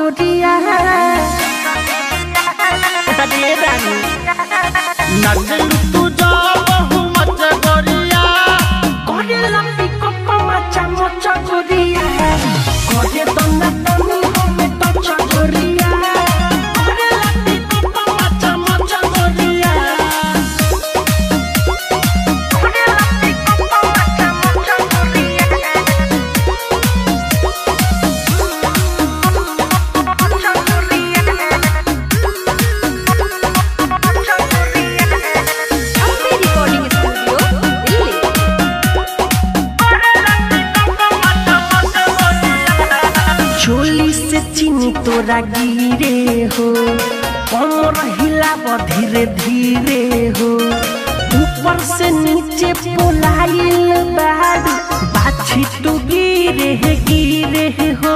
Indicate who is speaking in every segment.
Speaker 1: गोरिया
Speaker 2: नचलू तू जा बहु मच गोरिया
Speaker 1: करे लंबी कोको मचा मचा गोरिया करे तो नतनी हमें टचा गोरिया करे लंबी कोको मचा मचा गोरिया करे लंबी कोको मचा मचा गोरिया चोली से चीनी तोरा गिरे हो कमर हिलाव धीरे धीरे हो ऊपर से नीचे पोलाइल बारू बाछी तू गिरे हो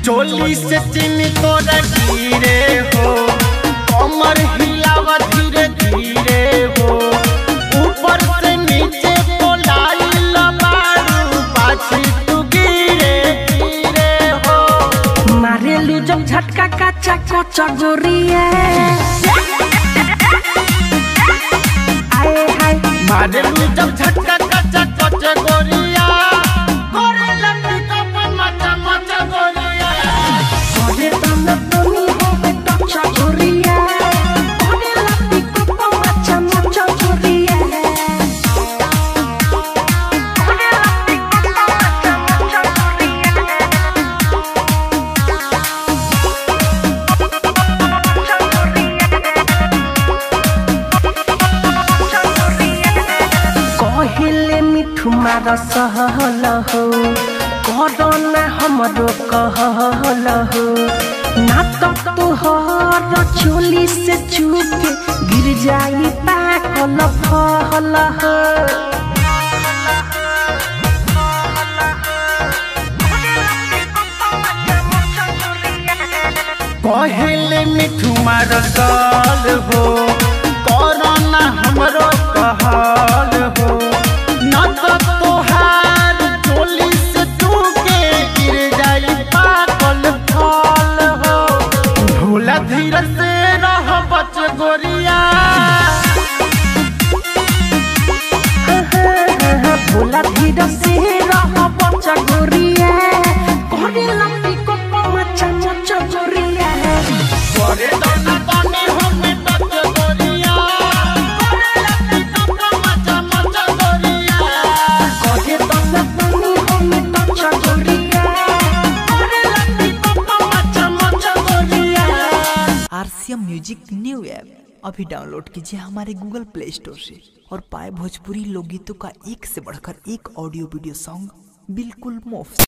Speaker 2: चोली से चीनी तोरा गिरे हो कमर हिलावा धीरे धीरे हो ऊपर से नीचे पोलाइल बारू बाछी तू गिरे हो
Speaker 1: मारेलू जब झटका काचा कोचा गोरिया आए हाय
Speaker 2: मारेलू जब झटका कच्चा कच्चा गोरिया करे लंबी कपन मचा मचा गोरिया
Speaker 1: करे तो नतनी हमें टचा गोरिया करे लंबी कोको मचा मचा गोरिया करे लंबी कोको मचा मचा गोरिया कहले मिठू मार सहल हो करना हमरो कहल हो ना तो तोहर चोली से चुके गिर जाई पाकल फल हो
Speaker 2: कहले मिठू मार गाल हो कोरोना हमरो कहल हो न तो तोहार चोली से चूके गिर जाई पाकल फल हो भोला धीरे से रह बच गोरिया
Speaker 1: भोला धीरे से रह बच्चा गोरिया करे लंबी कोको मचा मचा गोरिया
Speaker 2: करे दोना तनी हमें टच गोरिया करे लंबी कोको मचा मचा गोरिया
Speaker 1: करे तो नतनी हमें टचा गोरिया करे लंबी कोको मचा मचा गोरिया।
Speaker 3: RCM म्यूजिक न्यू ऐप अभी डाउनलोड कीजिए हमारे गूगल प्ले स्टोर से और पाए भोजपुरी लोकगीतों का एक से बढ़कर एक ऑडियो वीडियो सॉन्ग बिल्कुल मुफ्त।